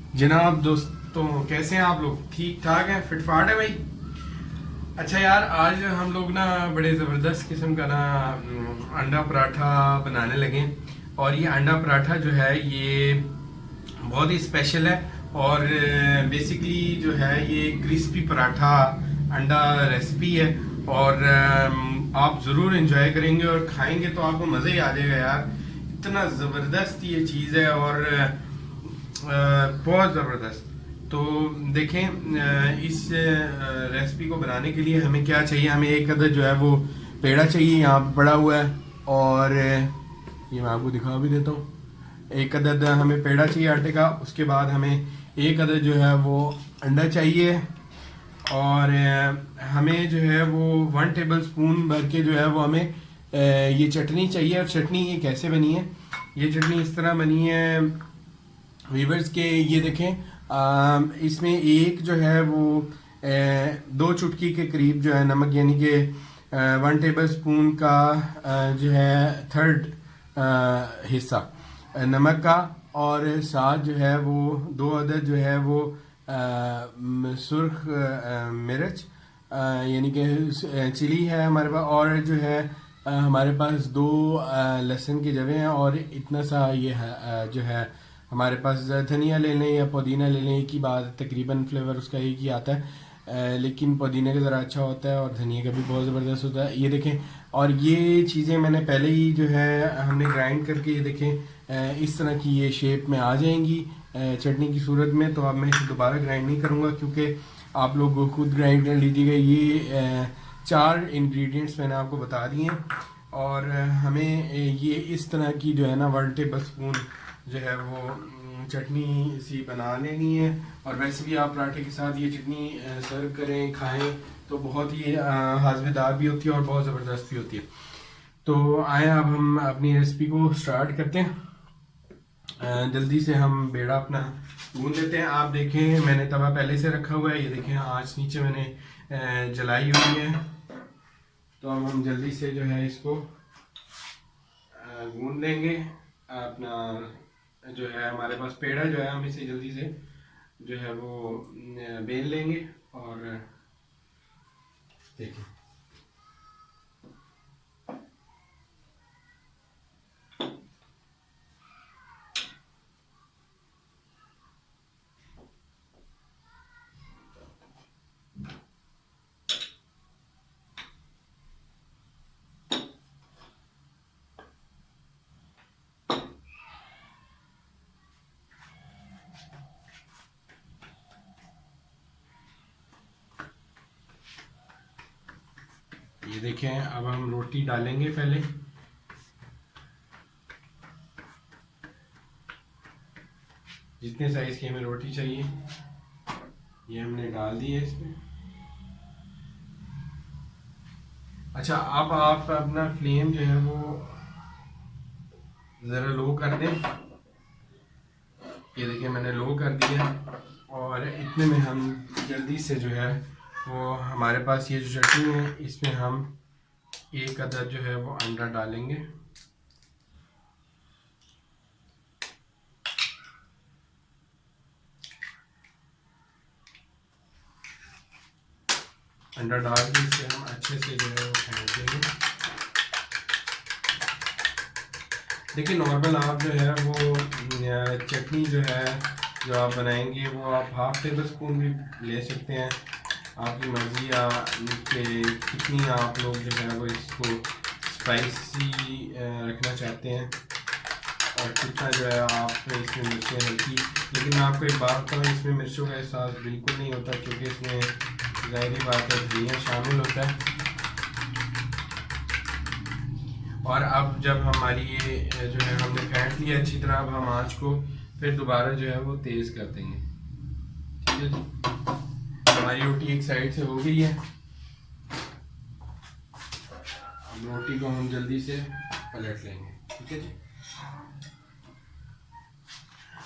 जनाब दोस्तों, कैसे हैं आप लोग? ठीक ठाक हैं? फिटफाट है भाई? अच्छा यार, आज हम लोग ना बड़े ज़बरदस्त किस्म का ना अंडा पराठा बनाने लगे। और ये अंडा पराठा जो है ये बहुत ही स्पेशल है। और बेसिकली जो है ये क्रिस्पी पराठा अंडा रेसिपी है। और आप ज़रूर इंजॉय करेंगे और खाएंगे तो आपको मज़ा ही आ जाएगा यार। इतना ज़बरदस्त ये चीज़ है और बहुत ज़बरदस्त। तो देखें, इस रेसिपी को बनाने के लिए हमें क्या चाहिए। हमें एक अदद जो है वो पेड़ा चाहिए, यहाँ पे पड़ा हुआ है। और ये मैं आपको दिखा भी देता हूँ। एक अदद हमें पेड़ा चाहिए आटे का। उसके बाद हमें एक अदद जो है वो अंडा चाहिए। और हमें जो है वो 1 टेबल स्पून भर के जो है वो हमें ये चटनी चाहिए। और चटनी ये कैसे बनी है? ये चटनी इस तरह बनी है वीवर्स के, ये देखें। इसमें एक जो है वो 2 चुटकी के करीब जो है नमक, यानी कि 1 टेबल स्पून का जो है थर्ड हिस्सा नमक का। और साथ जो है वो 2 अदद जो है वो सुर्ख मिर्च, यानी कि चिली है हमारे पास। और जो है हमारे पास 2 लहसुन के जवे हैं। और इतना सा ये है जो है हमारे पास धनिया ले लें या पुदीना ले लें, एक ही बात है, तकरीबन फ्लेवर उसका एक ही आता है। लेकिन पुदीने का ज़रा अच्छा होता है और धनिया का भी बहुत ज़बरदस्त होता है, ये देखें। और ये चीज़ें मैंने पहले ही जो है हमने ग्राइंड करके, ये देखें, इस तरह की ये शेप में आ जाएंगी चटनी की सूरत में। तो अब मैं इसे दोबारा ग्राइंड नहीं करूँगा क्योंकि आप लोग खुद ग्राइंड कर लीजिएगा। ये 4 इंग्रेडिएंट्स मैंने आपको बता दिए हैं। और हमें ये इस तरह की जो है ना 1 टेबल स्पून जो है वो चटनी सी बना लेनी है। और वैसे भी आप पराठे के साथ ये चटनी सर्व करें, खाएं तो बहुत ही हाजमेदार भी होती है और बहुत ज़बरदस्त भी होती है। तो आए अब हम अपनी रेसिपी को स्टार्ट करते हैं। जल्दी से हम बेड़ा अपना गूंद लेते हैं। आप देखें, मैंने तवा पहले से रखा हुआ है, ये देखें आँच नीचे मैंने जलाई हुई है। तो अब हम जल्दी से जो है इसको गूंद लेंगे। अपना जो है हमारे पास पेड़ा जो है, हम इसे जल्दी से जो है वो बेल लेंगे। और देखिए, ये देखें, अब हम रोटी डालेंगे पहले। जितने साइज की हमें रोटी चाहिए ये हमने डाल दी है इसमें। अच्छा, अब आप अपना फ्लेम जो है वो ज़रा लो कर दें। ये देखिए, मैंने लो कर दिया। और इतने में हम जल्दी से जो है वो हमारे पास ये जो चटनी है इसमें हम एक अदद जो है वो अंडा डालेंगे। अंडा डाल के इसे हम अच्छे से जो है वो फेंट देंगे। देखिए, नॉर्मल आप जो है वो चटनी जो है जो आप बनाएंगे वो आप 1/2 टेबल स्पून भी ले सकते हैं। आपकी मर्ज़ी या कि कितनी आप लोग जो है वो इसको स्पाइसी रखना चाहते हैं और कितना जो है आप इसमें मिर्चें हल्की। लेकिन मैं आपको एक बात बताऊँ, इसमें मिर्चों का एहसास बिल्कुल नहीं होता क्योंकि इसमें ज़ाहिरी बात है धनिया शामिल होता है। और अब जब हमारी ये जो है हमने फेंट लिया अच्छी तरह, अब हम आँच को फिर दोबारा जो है वो तेज़ कर देंगे। ठीक है जी, हमारी रोटी एक साइड से हो गई है। अब रोटी को हम जल्दी से पलट लेंगे। ठीक है जी।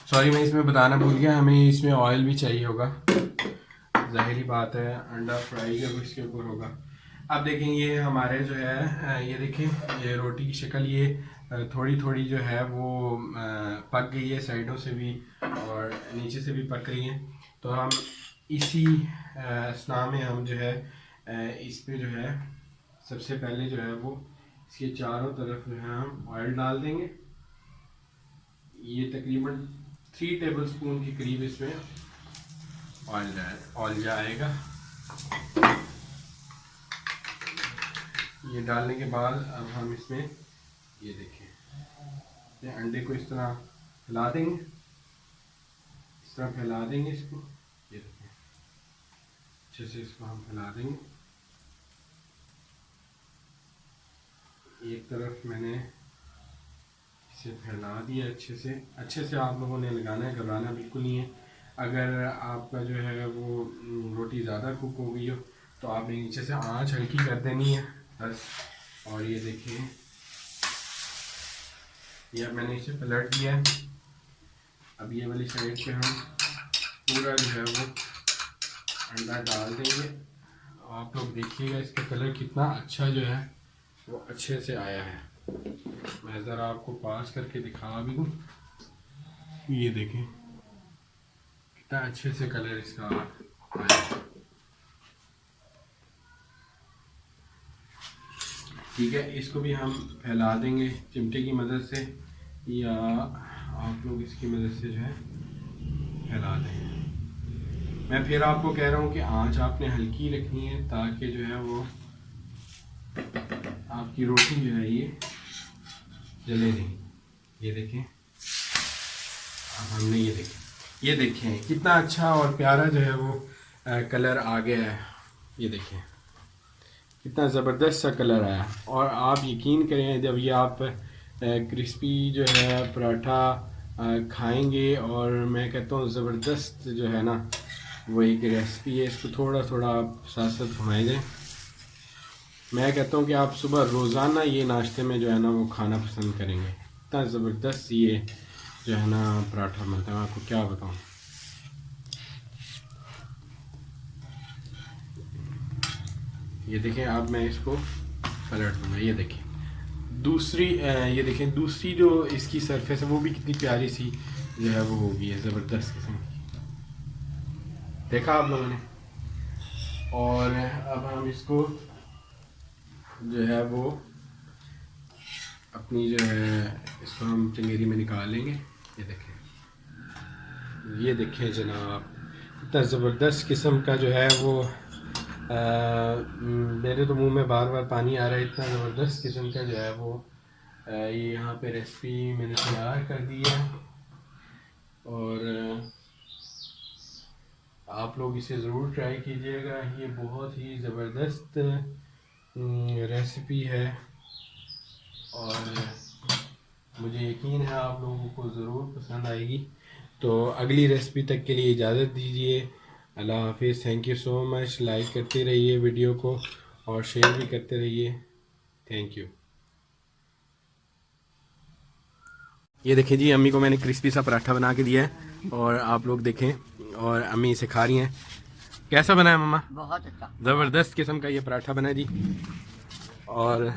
सॉरी, मैं इसमें बताना भूल गया, हमें इसमें ऑयल भी चाहिए होगा। ज़ाहिरी बात है, अंडा फ्राई का भी इसके ऊपर होगा। अब देखें, ये हमारे जो है ये देखें, ये रोटी की शक्ल ये थोड़ी थोड़ी जो है वो पक गई है, साइडों से भी और नीचे से भी पक रही हैं। तो हम इसी स्नान में हम जो है इस पे जो है सबसे पहले जो है वो इसके चारों तरफ जो है हम ऑयल डाल देंगे। ये तकरीबन 3 टेबलस्पून के करीब इसमें ऑयल जाएगा। ये डालने के बाद अब हम इसमें ये देखें, ये अंडे को इस तरह फैला देंगे, इस तरह फैला देंगे इसको। ये देखें अच्छे से इसको हम फैला देंगे। एक तरफ मैंने इसे फैला दिया अच्छे से आप लोगों ने लगाना है, घबराना बिल्कुल नहीं है। अगर आपका जो है वो रोटी ज़्यादा कुक हो गई हो तो आपने नीचे से आंच हल्की कर देनी है बस। और ये देखिए ये मैंने इसे पलट दिया है। अब ये वाली साइड पे हम पूरा जो है वो अंडा डाल देंगे। आप लोग देखिएगा इसका कलर कितना अच्छा जो है वो अच्छे से आया है। मैं ज़रा आपको पास करके दिखा भी दूँ, ये देखें कितना अच्छे से कलर इसका आया है। ठीक है, इसको भी हम फैला देंगे चिमटे की मदद से या आप लोग इसकी मदद से जो है फैला देंगे। मैं फिर आपको कह रहा हूँ कि आंच आपने हल्की रखनी है ताकि जो है वो आपकी रोटी जो है ये जले नहीं। ये देखें, अब हमने ये देखें कितना अच्छा और प्यारा जो है वो कलर आ गया है। ये देखें कितना ज़बरदस्त सा कलर आया। और आप यकीन करें जब ये आप क्रिस्पी जो है पराठा खाएंगे, और मैं कहता हूँ ज़बरदस्त जो है ना वो एक रेसिपी है। इसको थोड़ा थोड़ा आप साथ साथ घुमाए जाएँ। मैं कहता हूँ कि आप सुबह रोज़ाना ये नाश्ते में जो है ना वो खाना पसंद करेंगे। इतना ज़बरदस्त ये जो है ना पराठा बनता है, मैं आपको क्या बताऊँ। ये देखें, अब मैं इसको पलट दूँगा। ये देखें दूसरी ये देखें दूसरी जो इसकी सरफेस है वो भी कितनी प्यारी सी जो है वो होगी है, ज़बरदस्त किस्म की। देखा आप लोगों ने। और अब हम इसको जो है वो अपनी जो है इसको हम चंगेरी में निकाल लेंगे। ये देखें जनाब इतना ज़बरदस्त किस्म का जो है वो मेरे तो मुंह में बार बार पानी आ रहा है। इतना ज़बरदस्त किस्म का जो है वो ये यहाँ पे रेसिपी मैंने तैयार कर दी है। और आप लोग इसे ज़रूर ट्राई कीजिएगा। ये बहुत ही ज़बरदस्त रेसिपी है और मुझे यकीन है आप लोगों को ज़रूर पसंद आएगी। तो अगली रेसिपी तक के लिए इजाज़त दीजिए। अल्लाह हाफिज़। Thank you so much. Like करते रहिए वीडियो को और शेयर भी करते रहिए। Thank you. ये देखें जी, अम्मी को मैंने क्रिस्पी सा पराठा बना के दिया है और आप लोग देखें, और अम्मी इसे खा रही हैं। कैसा बना है मम्मा? बहुत अच्छा, ज़बरदस्त किस्म का ये पराठा बना है जी। और